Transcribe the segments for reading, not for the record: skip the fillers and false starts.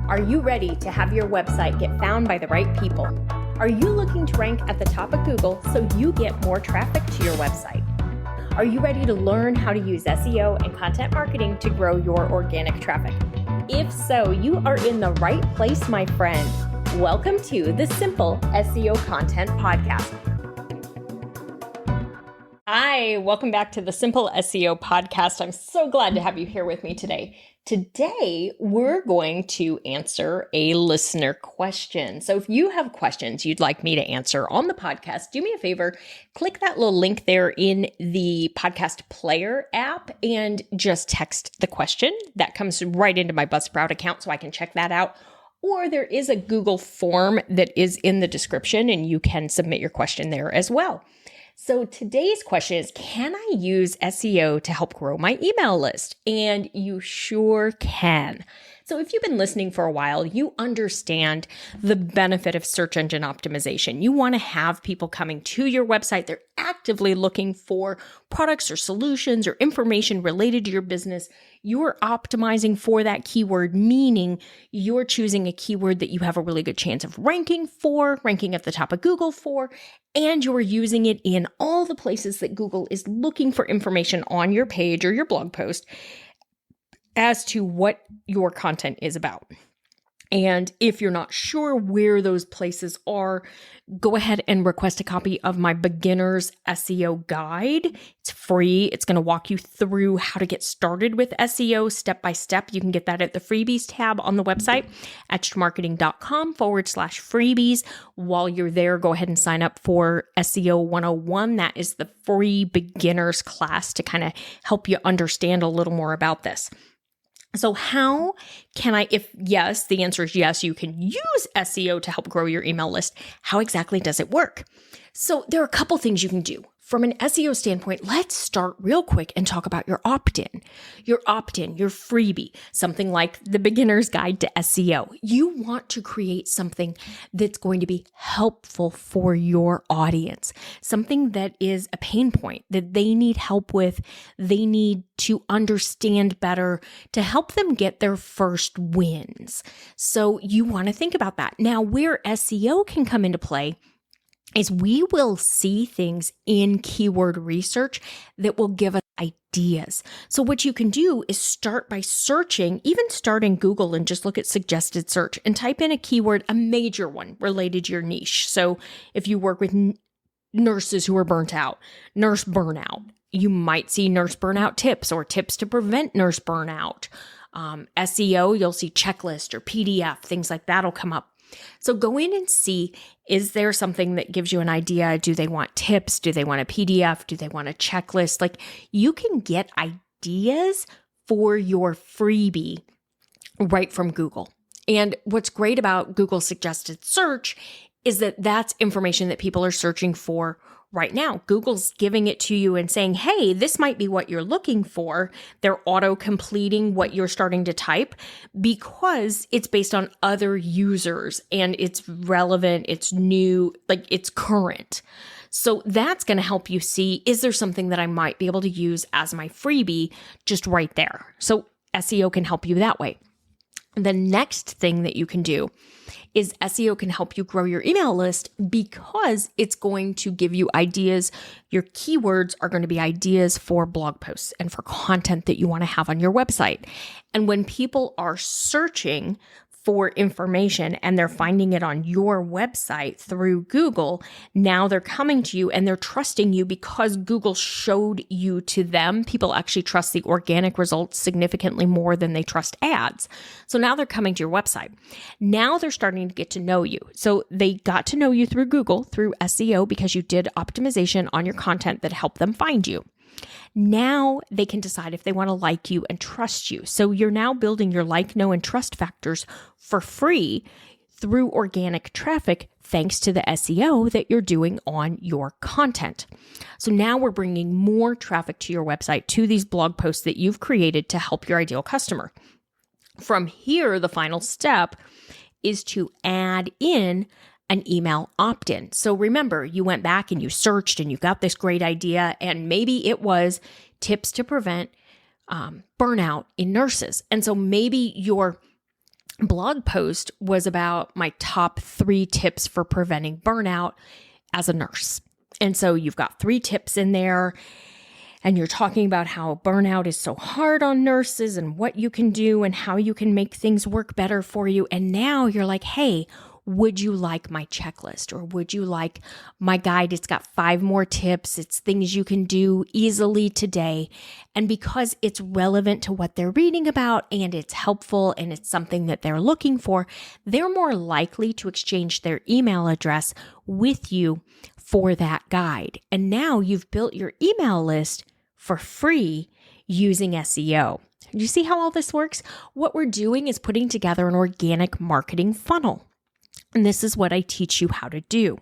Are you ready to have your website get found by the right people? Are you looking to rank at the top of Google so you get more traffic to your website? Are you ready to learn how to use SEO and content marketing to grow your organic traffic? If so, you are in the right place, my friend. Welcome to the Simple SEO Content Podcast. Hi, welcome back to the Simple SEO Podcast. I'm so glad to have you here with me today. Today, we're going to answer a listener question. So if you have questions you'd like me to answer on the podcast, do me a favor, click that little link there in the podcast player app and just text the question. That comes right into my Buzzsprout account so I can check that out. Or there is a Google form that is in the description and you can submit your question there as well. So today's question is, can I use SEO to help grow my email list? And you sure can. So if you've been listening for a while, you understand the benefit of search engine optimization. You want to have people coming to your website. They're actively looking for products or solutions or information related to your business. You're optimizing for that keyword, meaning you're choosing a keyword that you have a really good chance of ranking at the top of Google for, and you're using it in all the places that Google is looking for information on your page or your blog post as to what your content is about. And if you're not sure where those places are, go ahead and request a copy of my beginner's SEO guide. It's free. It's going to walk you through how to get started with SEO step by step. You can get that at the freebies tab on the website, etchedmarketing.com/freebies. While you're there, go ahead and sign up for SEO 101. That is the free beginner's class to kind of help you understand a little more about this. So how can I, if yes, the answer is yes, you can use SEO to help grow your email list. How exactly does it work? So there are a couple things you can do. From an SEO standpoint, let's start real quick and talk about your opt-in. Your opt-in, your freebie, something like the beginner's guide to SEO. You want to create something that's going to be helpful for your audience, something that is a pain point that they need help with, they need to understand better to help them get their first wins. So you want to think about that. Now, where SEO can come into play is we will see things in keyword research that will give us ideas. So what you can do is start by searching, even start in Google and just look at suggested search and type in a keyword, a major one related to your niche. So if you work with nurses who are burnt out, nurse burnout, you might see nurse burnout tips or tips to prevent nurse burnout. SEO, you'll see checklist or PDF, things like that will come up. So go in and see, is there something that gives you an idea? Do they want tips? Do they want a PDF? Do they want a checklist? Like, you can get ideas for your freebie right from Google. And what's great about Google suggested search is that that's information that people are searching for right now. Google's giving it to you and saying, hey, this might be what you're looking for. They're auto-completing what you're starting to type because it's based on other users and it's relevant, it's new, like it's current. So that's going to help you see, is there something that I might be able to use as my freebie just right there? So SEO can help you that way. The next thing that you can do is SEO can help you grow your email list because it's going to give you ideas. Your keywords are going to be ideas for blog posts and for content that you want to have on your website. And when people are searching for information and they're finding it on your website through Google, now they're coming to you and they're trusting you because Google showed you to them. People actually trust the organic results significantly more than they trust ads. So now they're coming to your website. Now they're starting to get to know you. So they got to know you through Google, through SEO, because you did optimization on your content that helped them find you. Now they can decide if they want to like you and trust you. So you're now building your like, know, and trust factors for free through organic traffic, thanks to the SEO that you're doing on your content. So now we're bringing more traffic to your website, to these blog posts that you've created to help your ideal customer. From here, the final step is to add in an email opt-in. So remember, you went back and you searched and you got this great idea, and maybe it was tips to prevent burnout in nurses. And so maybe your blog post was about my top 3 tips for preventing burnout as a nurse. And so you've got 3 tips in there, and you're talking about how burnout is so hard on nurses and what you can do and how you can make things work better for you. And now you're like, hey, would you like my checklist, or would you like my guide? It's got 5 more tips. It's things you can do easily today. And because it's relevant to what they're reading about and it's helpful and it's something that they're looking for, they're more likely to exchange their email address with you for that guide. And now you've built your email list for free using SEO. Do you see how all this works? What we're doing is putting together an organic marketing funnel. And this is what I teach you how to do.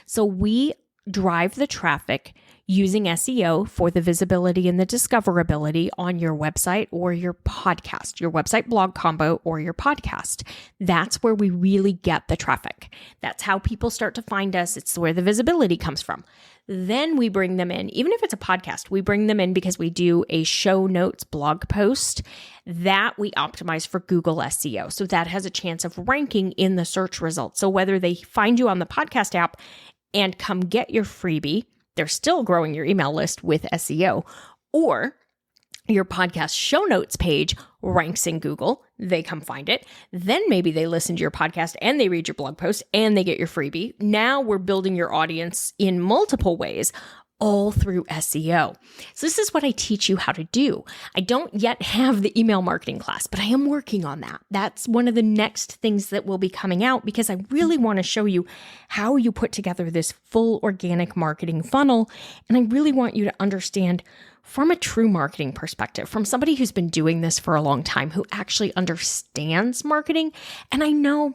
So we drive the traffic using SEO for the visibility and the discoverability on your website or your podcast, your website blog combo or your podcast. That's where we really get the traffic. That's how people start to find us. It's where the visibility comes from. Then we bring them in, even if it's a podcast, we bring them in because we do a show notes blog post that we optimize for Google SEO. So that has a chance of ranking in the search results. So whether they find you on the podcast app and come get your freebie, they're still growing your email list with SEO, or your podcast show notes page ranks in Google, they come find it. Then maybe they listen to your podcast and they read your blog post and they get your freebie. Now we're building your audience in multiple ways, all through SEO. So this is what I teach you how to do. I don't yet have the email marketing class, but I am working on that. That's one of the next things that will be coming out because I really want to show you how you put together this full organic marketing funnel. And I really want you to understand from a true marketing perspective, from somebody who's been doing this for a long time, who actually understands marketing. And I know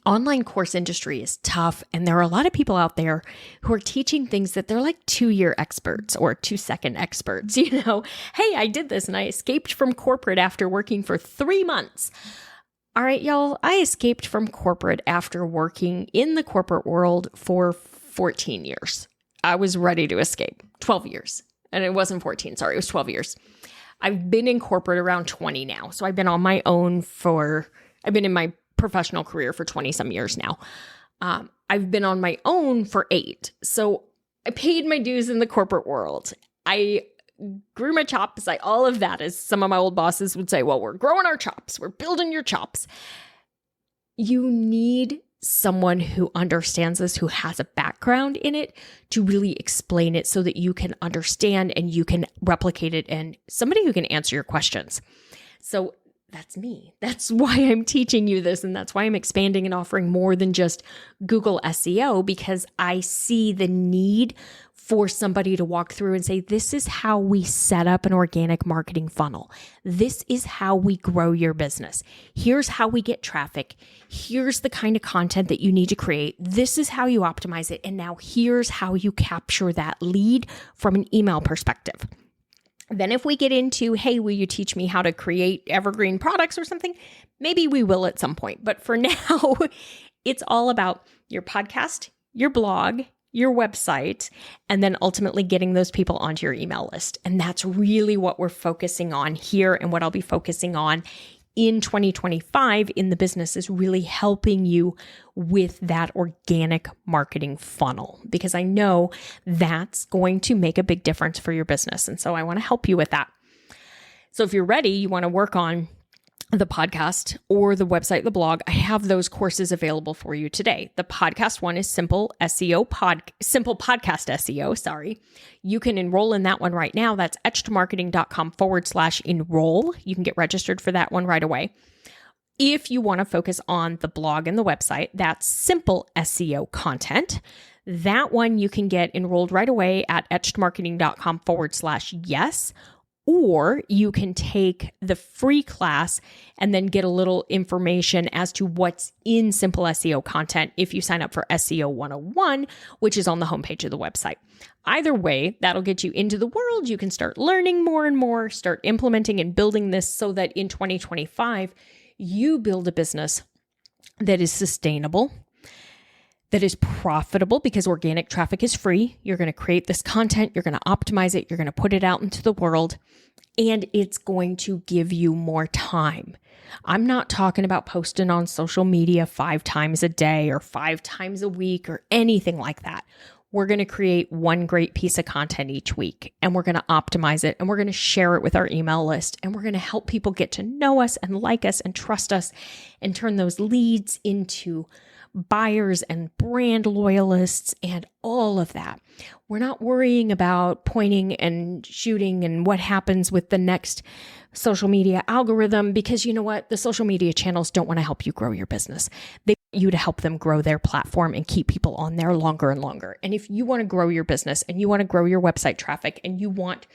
online course industry is tough, and there are a lot of people out there who are teaching things that they're like 2-year experts or 2-second experts. You know, hey, I did this and I escaped from corporate after working for 3 months. All right, y'all, I escaped from corporate after working in the corporate world for 14 years. I was ready to escape. 12 years. And it wasn't 14, sorry, it was 12 years. I've been in corporate around 20 now. So I've been on my own I've been in my professional career for 20 some years now. I've been on my own for 8. So I paid my dues in the corporate world. I grew my chops, all of that, as some of my old bosses would say, well, we're growing our chops. We're building your chops. You need someone who understands this, who has a background in it, to really explain it so that you can understand and you can replicate it, and somebody who can answer your questions. So that's me. That's why I'm teaching you this. And that's why I'm expanding and offering more than just Google SEO, because I see the need for somebody to walk through and say, this is how we set up an organic marketing funnel. This is how we grow your business. Here's how we get traffic. Here's the kind of content that you need to create. This is how you optimize it. And now here's how you capture that lead from an email perspective. Then if we get into, hey, will you teach me how to create evergreen products or something? Maybe we will at some point. But for now, it's all about your podcast, your blog, your website, and then ultimately getting those people onto your email list. And that's really what we're focusing on here, and what I'll be focusing on in 2025 in the business is really helping you with that organic marketing funnel, because I know that's going to make a big difference for your business. And so I want to help you with that. So if you're ready, you want to work on the podcast or the website, the blog, I have those courses available for you today. The podcast one is Simple Podcast SEO. Sorry. You can enroll in that one right now. That's etchedmarketing.com/enroll. You can get registered for that one right away. If you want to focus on the blog and the website, that's Simple SEO content. That one you can get enrolled right away at etchedmarketing.com/yes. Or you can take the free class and then get a little information as to what's in Simple SEO content if you sign up for SEO 101, which is on the homepage of the website. Either way, that'll get you into the world. You can start learning more and more, start implementing and building this so that in 2025, you build a business that is sustainable, that is profitable because organic traffic is free. You're going to create this content, you're going to optimize it, you're going to put it out into the world, and it's going to give you more time. I'm not talking about posting on social media 5 times a day or 5 times a week or anything like that. We're going to create one great piece of content each week, and we're going to optimize it, and we're going to share it with our email list, and we're going to help people get to know us and like us and trust us and turn those leads into buyers and brand loyalists and all of that. We're not worrying about pointing and shooting and what happens with the next social media algorithm, because you know what? The social media channels don't want to help you grow your business. They want you to help them grow their platform and keep people on there longer and longer. And if you want to grow your business and you want to grow your website traffic and you want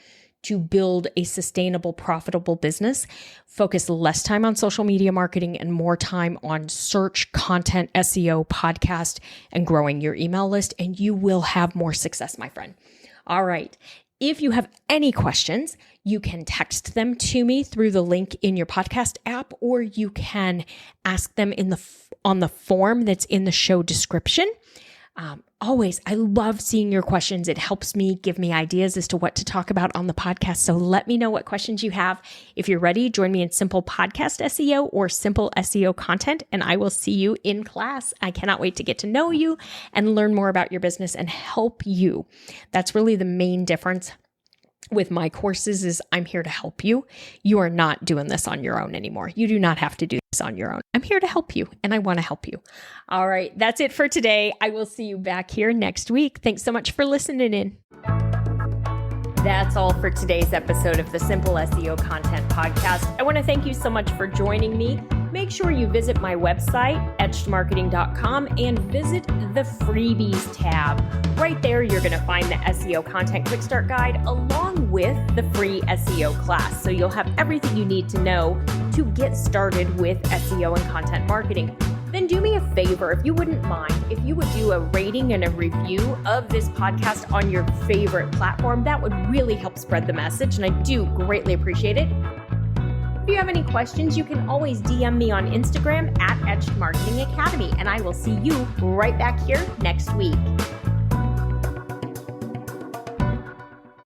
to build a sustainable, profitable business, focus less time on social media marketing and more time on search, content, SEO, podcast, and growing your email list, and you will have more success, my friend. All right. If you have any questions, you can text them to me through the link in your podcast app, or you can ask them on the form that's in the show description. Always, I love seeing your questions. It helps me give me ideas as to what to talk about on the podcast. So let me know what questions you have. If you're ready, join me in Simple Podcast SEO or Simple SEO Content, and I will see you in class. I cannot wait to get to know you and learn more about your business and help you. That's really the main difference with my courses is I'm here to help you. You are not doing this on your own anymore. You do not have to do this on your own. I'm here to help you, and I want to help you. All right, that's it for today. I will see you back here next week. Thanks so much for listening in. That's all for today's episode of the Simple SEO Content Podcast. I want to thank you so much for joining me. Make sure you visit my website, etchedmarketing.com, and visit the freebies tab. Right there, you're going to find the SEO Content Quick Start Guide along with the free SEO class. So you'll have everything you need to know to get started with SEO and content marketing. Then do me a favor, if you wouldn't mind, if you would do a rating and a review of this podcast on your favorite platform. That would really help spread the message, and I do greatly appreciate it. If you have any questions, you can always DM me on Instagram at Etched Marketing Academy, and I will see you right back here next week.